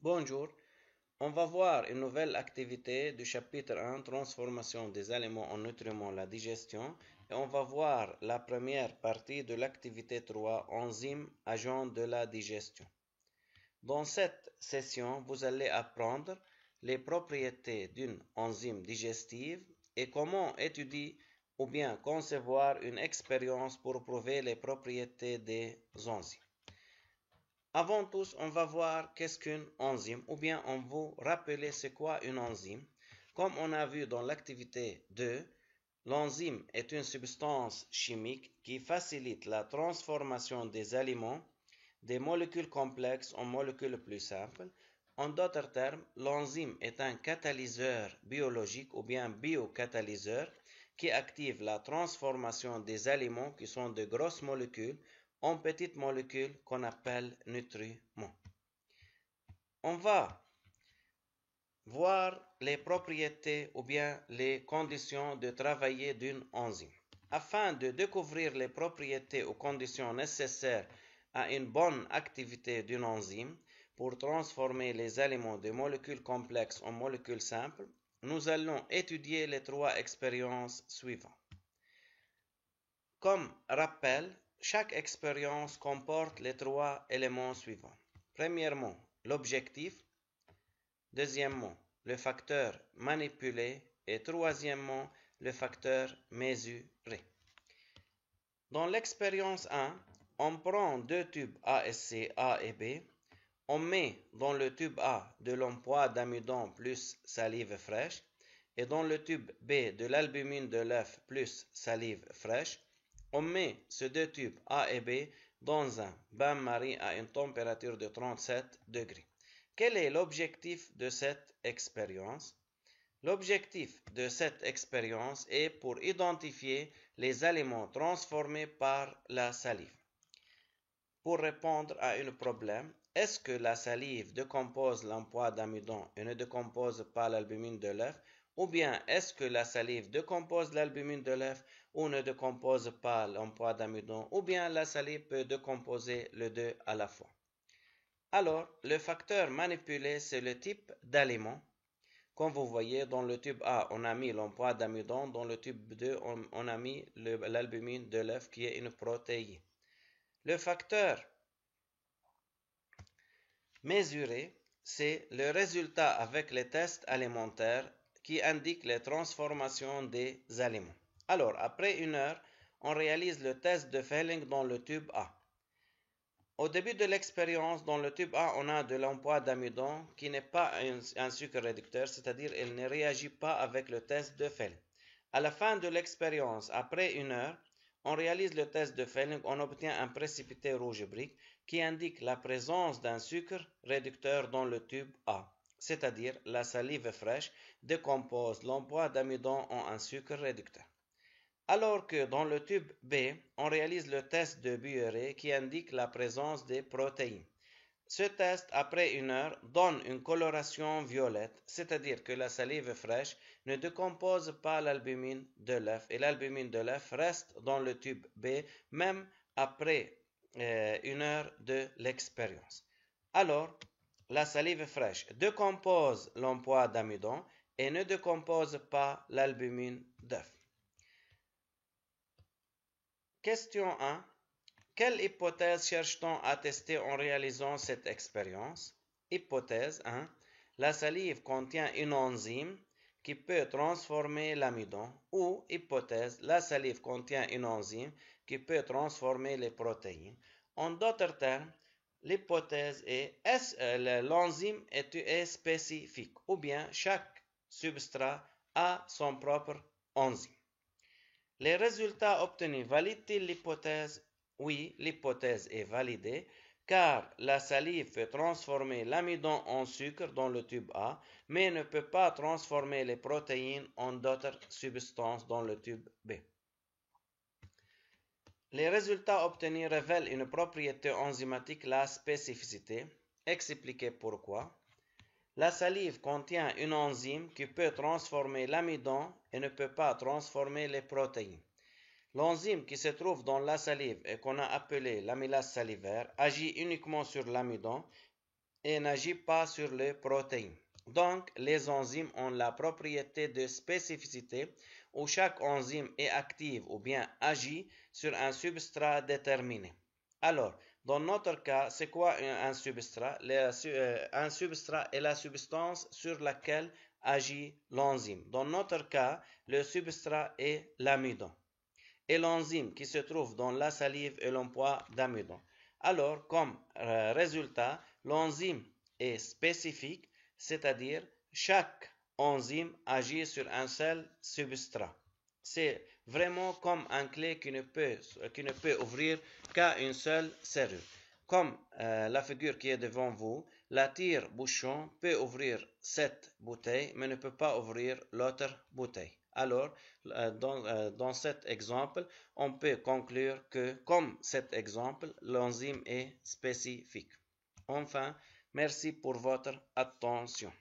Bonjour, on va voir une nouvelle activité du chapitre 1, transformation des aliments en nutriments, la digestion, et on va voir la première partie de l'activité 3, enzymes, agents de la digestion. Dans cette session, vous allez apprendre les propriétés d'une enzyme digestive et comment étudier ou bien concevoir une expérience pour prouver les propriétés des enzymes. Avant tout, on va voir qu'est-ce qu'une enzyme, ou bien on vous rappeler c'est quoi une enzyme. Comme on a vu dans l'activité 2, l'enzyme est une substance chimique qui facilite la transformation des aliments, des molécules complexes en molécules plus simples. En d'autres termes, l'enzyme est un catalyseur biologique ou bien biocatalyseur qui active la transformation des aliments qui sont de grosses molécules en petites molécules qu'on appelle nutriments. On va voir les propriétés ou bien les conditions de travail d'une enzyme. Afin de découvrir les propriétés ou conditions nécessaires à une bonne activité d'une enzyme pour transformer les aliments de molécules complexes en molécules simples, nous allons étudier les trois expériences suivantes. Comme rappel, chaque expérience comporte les trois éléments suivants. Premièrement, l'objectif. Deuxièmement, le facteur manipulé. Et troisièmement, le facteur mesuré. Dans l'expérience 1, on prend deux tubes ASC A et B. On met dans le tube A de l'emploi d'amidon plus salive fraîche et dans le tube B de l'albumine de l'œuf plus salive fraîche. On met ces deux tubes A et B dans un bain-marie à une température de 37 degrés. Quel est l'objectif de cette expérience? L'objectif de cette expérience est pour identifier les aliments transformés par la salive. Pour répondre à un problème, est-ce que la salive décompose l'emploi d'amidon et ne décompose pas l'albumine de l'œuf? Ou bien est-ce que la salive décompose l'albumine de l'œuf ou ne décompose pas l'emploi d'amidon? Ou bien la salive peut décomposer les deux à la fois? Alors, le facteur manipulé, c'est le type d'aliment. Comme vous voyez, dans le tube A, on a mis l'emploi d'amidon. Dans le tube 2, on a mis l'albumine de l'œuf qui est une protéine. Le facteur mesuré, c'est le résultat avec les tests alimentaires qui indiquent les transformations des aliments. Alors, après une heure, on réalise le test de Fehling dans le tube A. Au début de l'expérience, dans le tube A, on a de l'emploi d'amidon qui n'est pas un sucre réducteur, c'est-à-dire il ne réagit pas avec le test de Fehling. À la fin de l'expérience, après une heure, on réalise le test de Fehling, on obtient un précipité rouge brique qui indique la présence d'un sucre réducteur dans le tube A, c'est-à-dire la salive fraîche décompose l'emploi d'amidon en un sucre réducteur. Alors que dans le tube B, on réalise le test de Bueré qui indique la présence des protéines. Ce test, après une heure, donne une coloration violette, c'est-à-dire que la salive fraîche ne décompose pas l'albumine de l'œuf et l'albumine de l'œuf reste dans le tube B même après une heure de l'expérience. Alors, la salive fraîche décompose l'emploi d'amidon et ne décompose pas l'albumine d'œuf. Question 1. Quelle hypothèse cherche-t-on à tester en réalisant cette expérience? Hypothèse 1. La salive contient une enzyme qui peut transformer l'amidon. Ou hypothèse, la salive contient une enzyme qui peut transformer les protéines. En d'autres termes, l'hypothèse est l'enzyme est spécifique ou bien chaque substrat a son propre enzyme. Les résultats obtenus valident-ils l'hypothèse? Oui, l'hypothèse est validée car la salive peut transformer l'amidon en sucre dans le tube A, mais ne peut pas transformer les protéines en d'autres substances dans le tube B. Les résultats obtenus révèlent une propriété enzymatique, la spécificité. Expliquez pourquoi. La salive contient une enzyme qui peut transformer l'amidon et ne peut pas transformer les protéines. L'enzyme qui se trouve dans la salive et qu'on a appelée l'amylase salivaire agit uniquement sur l'amidon et n'agit pas sur les protéines. Donc, les enzymes ont la propriété de spécificité où chaque enzyme est active ou bien agit sur un substrat déterminé. Alors, dans notre cas, c'est quoi un substrat? Un substrat est la substance sur laquelle agit l'enzyme. Dans notre cas, le substrat est l'amidon et l'enzyme qui se trouve dans la salive est l'emploi d'amidon. Alors, comme résultat, l'enzyme est spécifique, c'est-à-dire chaque enzyme agit sur un seul substrat. C'est vraiment comme un clé qui ne peut ouvrir qu'à une seule serrure. Comme la figure qui est devant vous, la tire-bouchon peut ouvrir cette bouteille, mais ne peut pas ouvrir l'autre bouteille. Alors, dans cet exemple, on peut conclure que, comme cet exemple, l'enzyme est spécifique. Enfin, merci pour votre attention.